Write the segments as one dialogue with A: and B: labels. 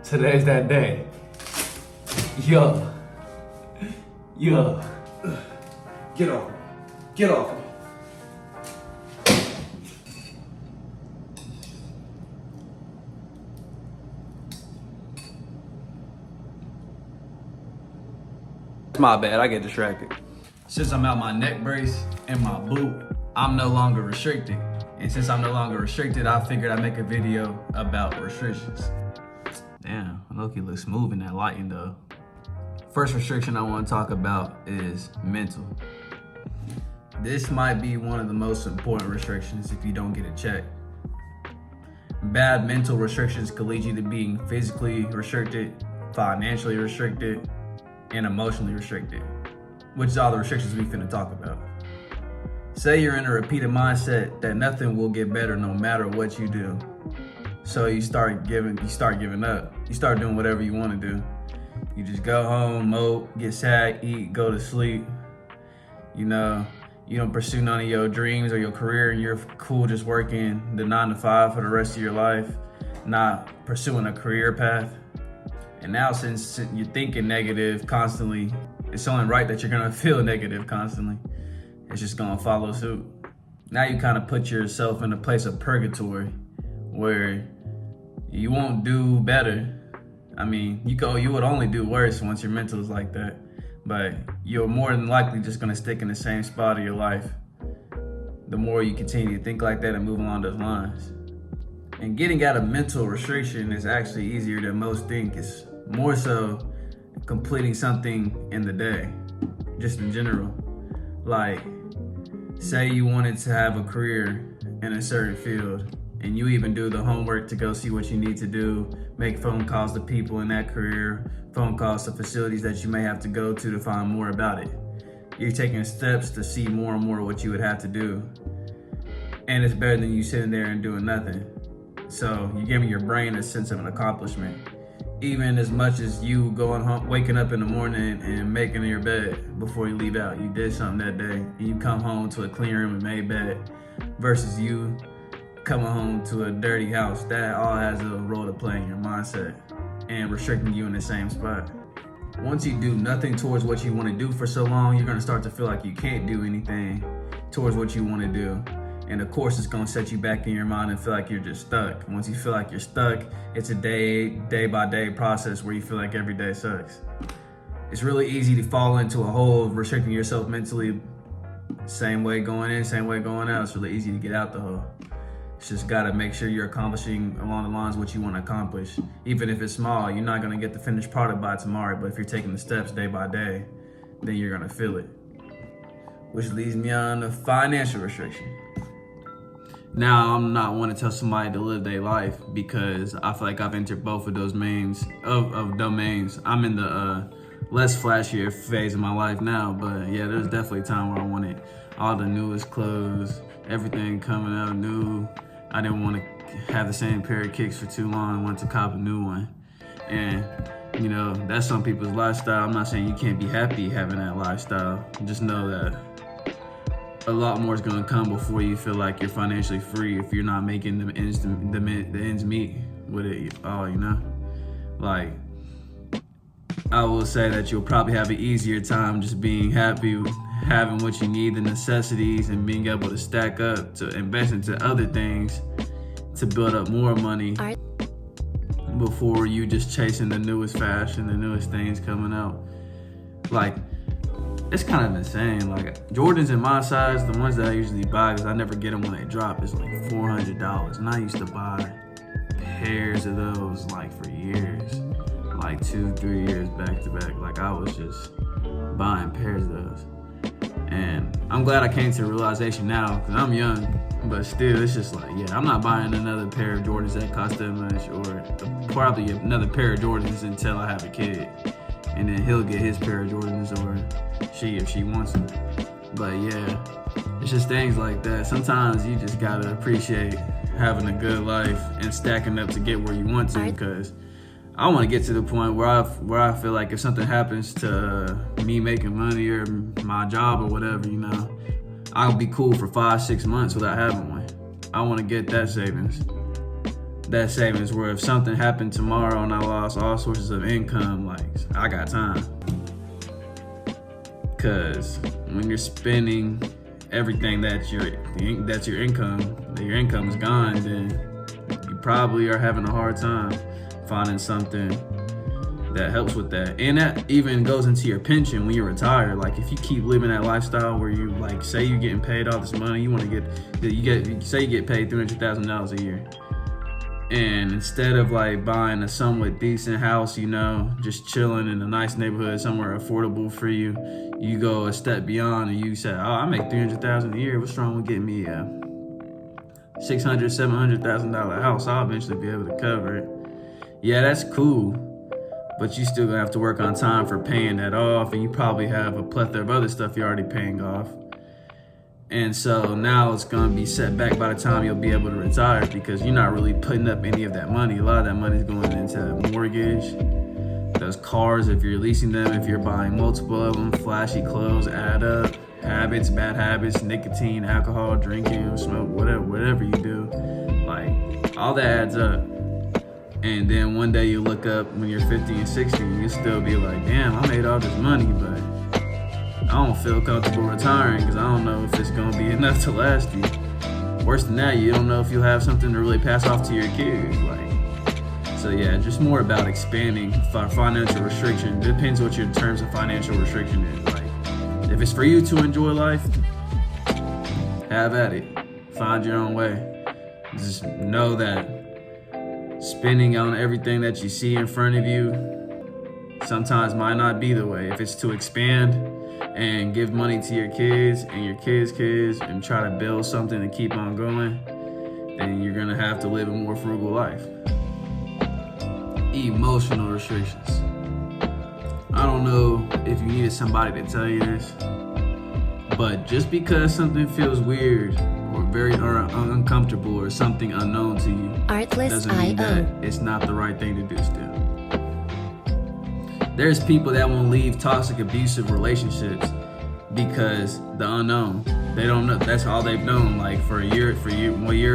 A: Today's that day. Yo.
B: Get off me. Get off me.
A: My bad, I get distracted. Since I'm out my neck brace and my boot, I'm no longer restricted. And since I'm no longer restricted, I figured I'd make a video about restrictions. Damn, Loki looks smooth in that lighting though. First restriction I want to talk about is mental. This might be one of the most important restrictions if you don't get it checked. Bad mental restrictions could lead you to being physically restricted, financially restricted, and emotionally restricted, which is all the restrictions we finna talk about. Say you're in a repeated mindset that nothing will get better no matter what you do. So you start giving up. You start doing whatever you want to do. You just go home, mope, get sad, eat, go to sleep. You know, you don't pursue none of your dreams or your career, and you're cool just working the 9 to 5 for the rest of your life, not pursuing a career path. And now since you're thinking negative constantly, it's only right that you're gonna feel negative constantly. It's just gonna follow suit. Now you kind of put yourself in a place of purgatory where you won't do better. I mean, you would only do worse once your mental is like that, but you're more than likely just gonna stick in the same spot of your life the more you continue to think like that and move along those lines. And getting out of mental restriction is actually easier than most think. It's more so completing something in the day, just in general. Like, say you wanted to have a career in a certain field, and you even do the homework to go see what you need to do, make phone calls to people in that career, phone calls to facilities that you may have to go to find more about it. You're taking steps to see more and more what you would have to do. And it's better than you sitting there and doing nothing. So you're giving your brain a sense of an accomplishment. Even as much as you going home, waking up in the morning and making your bed before you leave out, you did something that day, and you come home to a clean room and made bed, versus you coming home to a dirty house. That all has a role to play in your mindset and restricting you in the same spot. Once you do nothing towards what you want to do for so long, you're gonna start to feel like you can't do anything towards what you want to do. And of course, it's gonna set you back in your mind and feel like you're just stuck. Once you feel like you're stuck, it's a day by day process where you feel like every day sucks. It's really easy to fall into a hole of restricting yourself mentally. Same way going in, same way going out. It's really easy to get out the hole. It's just gotta make sure you're accomplishing along the lines what you wanna accomplish. Even if it's small, you're not gonna get the finished product by tomorrow, but if you're taking the steps day by day, then you're gonna feel it. Which leads me on to financial restriction. Now, I'm not one to tell somebody to live their life because I feel like I've entered both of those domains. I'm in the less flashier phase of my life now, but yeah, there's definitely a time where I wanted all the newest clothes, everything coming out new. I didn't want to have the same pair of kicks for too long. I wanted to cop a new one. And, you know, that's some people's lifestyle. I'm not saying you can't be happy having that lifestyle. Just know that a lot more is gonna come before you feel like you're financially free if you're not making the ends meet with it all, you know? Like, I will say that you'll probably have an easier time just being happy with having what you need, the necessities, and being able to stack up to invest into other things to build up more money before you just chasing the newest fashion, the newest things coming out. Like, it's kind of insane. Like, Jordans in my size, the ones that I usually buy, because I never get them when they drop, is like $400. And I used to buy pairs of those like for years, like 2-3 years back to back. Like, I was just buying pairs of those. And I'm glad I came to the realization now, because I'm young, but still, it's just like, yeah, I'm not buying another pair of Jordans that cost that much, or probably another pair of Jordans until I have a kid. And then he'll get his pair of Jordans, or she if she wants them. But yeah, it's just things like that. Sometimes you just gotta appreciate having a good life and stacking up to get where you want to, because I want to get to the point where I feel like if something happens to me making money or my job or whatever, you know, I'll be cool for 5-6 months without having one. I want to get that savings. that savings where if something happened tomorrow and I lost all sources of income, like, I got time. Cause when you're spending everything that's your income, that your income is gone, then you probably are having a hard time finding something that helps with that. And that even goes into your pension when you retire. Like, if you keep living that lifestyle where you, like, say you're getting paid all this money, you get paid $300,000 a year, and instead of like buying a somewhat decent house, you know, just chilling in a nice neighborhood somewhere affordable for you, you go a step beyond and you say, oh, I make $300,000 a year, what's wrong with getting me a $600,000-$700,000 house? I'll eventually be able to cover it. Yeah, that's cool, but you still gonna have to work on time for paying that off, and you probably have a plethora of other stuff you're already paying off. And so now it's gonna be set back by the time you'll be able to retire, because you're not really putting up any of that money. A lot of that money is going into mortgage, those cars, if you're leasing them, if you're buying multiple of them, flashy clothes add up, habits, bad habits, nicotine, alcohol, drinking, smoke, whatever you do, like, all that adds up. And then one day you look up when you're 50 and 60 and you'll still be like, damn, I made all this money, but I don't feel comfortable retiring because I don't know if it's gonna be enough to last you. Worse than that, you don't know if you'll have something to really pass off to your kids. So yeah, just more about expanding financial restriction. Depends what your terms of financial restriction is. Like, if it's for you to enjoy life, have at it. Find your own way. Just know that spending on everything that you see in front of you sometimes might not be the way. If it's to expand and give money to your kids and your kids' kids and try to build something to keep on going, then you're gonna have to live a more frugal life. Emotional restrictions. I don't know if you needed somebody to tell you this, but just because something feels weird or very uncomfortable or something unknown to you doesn't mean that it's not the right thing to do still. There's people that won't leave toxic, abusive relationships because the unknown. They don't know. That's all they've known. Like, for 1 year,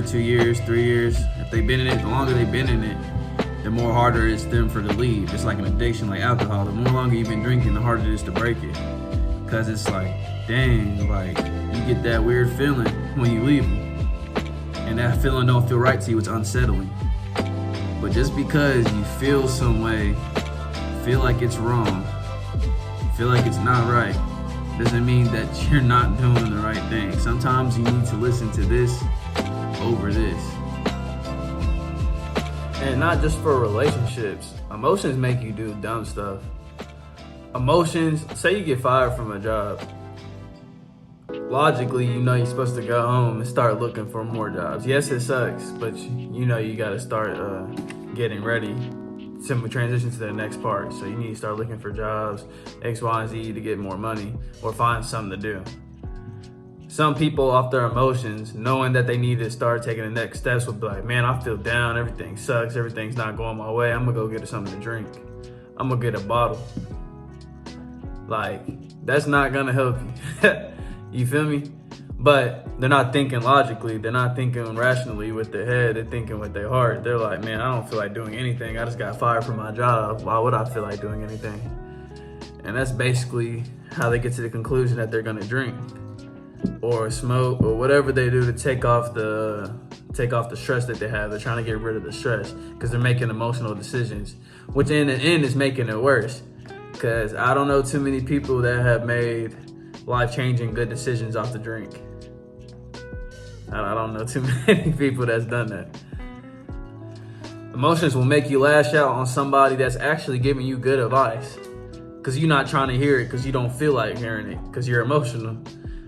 A: 2 years, 3 years. If they've been in it, the longer they've been in it, the more harder it's them for to leave. It's like an addiction, like alcohol. The more longer you've been drinking, the harder it is to break it. Cause it's like, dang, like, you get that weird feeling when you leave them. And that feeling don't feel right to you. It's unsettling. But just because you feel some way, feel like it's wrong, feel like it's not right, doesn't mean that you're not doing the right thing. Sometimes you need to listen to this over this. And not just for relationships. Emotions make you do dumb stuff. Emotions, say you get fired from a job. Logically, you know you're supposed to go home and start looking for more jobs. Yes, it sucks, but you know you gotta start getting ready to transition to the next part. So you need to start looking for jobs, X, Y, and Z to get more money or find something to do. Some people, off their emotions, knowing that they need to start taking the next steps, will be like, man, I feel down, everything sucks, everything's not going my way, I'm gonna go get something to drink. I'm gonna get a bottle. Like, that's not gonna help you. You feel me? But they're not thinking logically, they're not thinking rationally with their head, they're thinking with their heart. They're like, man, I don't feel like doing anything. I just got fired from my job. Why would I feel like doing anything? And that's basically how they get to the conclusion that they're gonna drink or smoke or whatever they do to take off the stress that they have. They're trying to get rid of the stress because they're making emotional decisions, which in the end is making it worse. Because I don't know too many people that have made life-changing good decisions off the drink. I don't know too many people that's done that. Emotions will make you lash out on somebody that's actually giving you good advice because you're not trying to hear it because you don't feel like hearing it because you're emotional.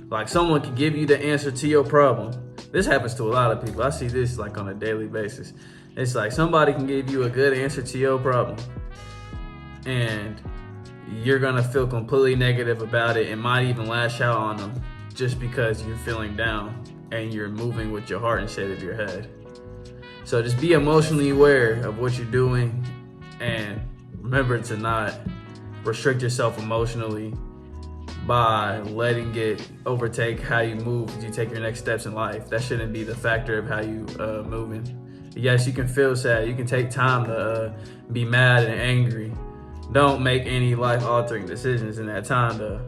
A: Like, someone can give you the answer to your problem. This happens to a lot of people. I see this like on a daily basis. It's like somebody can give you a good answer to your problem and you're gonna feel completely negative about it and might even lash out on them just because you're feeling down and you're moving with your heart instead of your head. So just be emotionally aware of what you're doing and remember to not restrict yourself emotionally by letting it overtake how you move as you take your next steps in life. That shouldn't be the factor of how you moving. Yes, you can feel sad. You can take time to be mad and angry. Don't make any life-altering decisions in that time.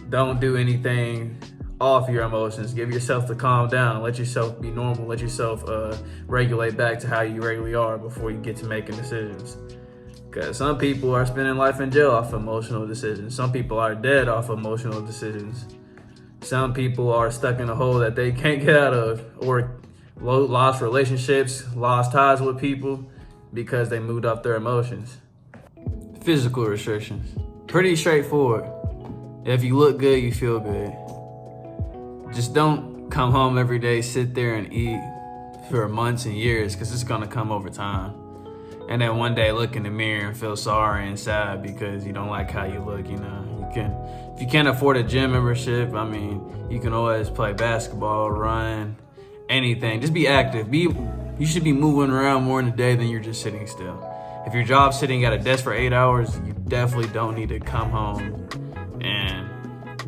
A: Don't do anything off your emotions. Give yourself to calm down. Let yourself be normal. Let yourself regulate back to how you regularly are before you get to making decisions. Because some people are spending life in jail off emotional decisions. Some people are dead off emotional decisions. Some people are stuck in a hole that they can't get out of, or lost relationships, lost ties with people because they moved off their emotions. Physical restrictions. Pretty straightforward. If you look good, you feel good. Just don't come home every day, sit there and eat for months and years, because it's gonna come over time. And then one day look in the mirror and feel sorry and sad because you don't like how you look, you know. If you can't afford a gym membership, I mean, you can always play basketball, run, anything. Just be active. You should be moving around more in the day than you're just sitting still. If your job's sitting at a desk for 8 hours, you definitely don't need to come home and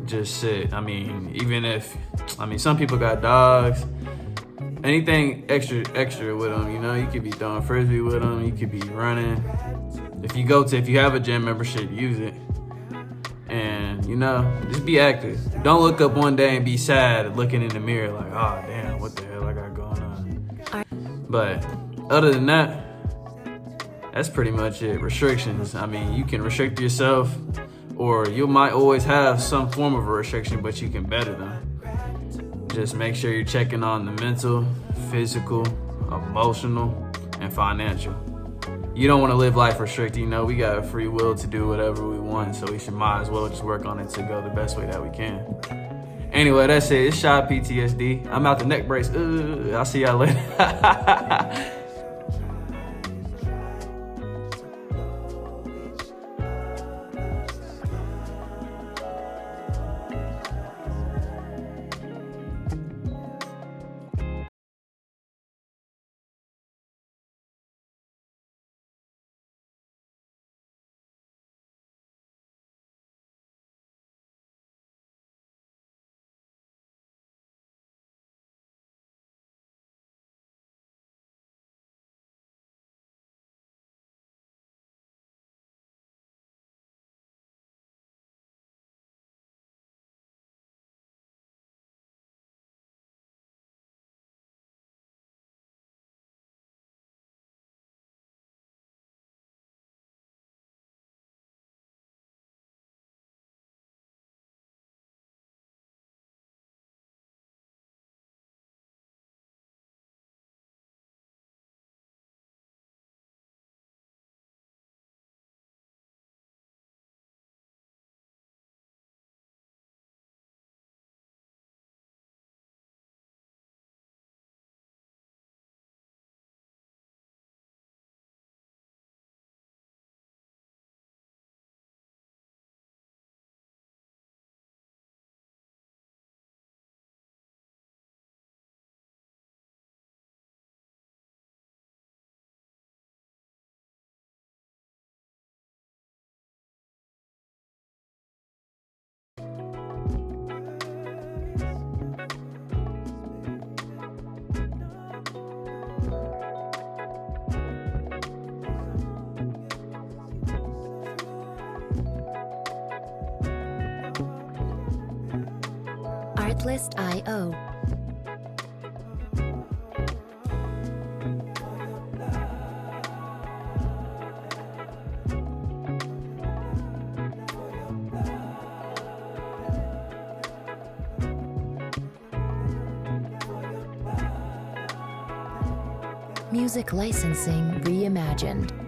A: just sit. Some people got dogs. Anything extra with them, you know, you could be throwing frisbee with them, you could be running. If you have a gym membership, use it. And, you know, just be active. Don't look up one day and be sad looking in the mirror like, oh, damn, what the hell I got going on? But other than that, that's pretty much it. Restrictions. I mean, you can restrict yourself, or you might always have some form of a restriction, but you can better them. Just make sure you're checking on the mental, physical, emotional, and financial. You don't want to live life restricted. You know, we got free will to do whatever we want, so we might as well just work on it to go the best way that we can. Anyway, that's it. It's Shy PTSD. I'm out the neck brace. I'll see y'all later.
C: Artlist.io. Music licensing reimagined.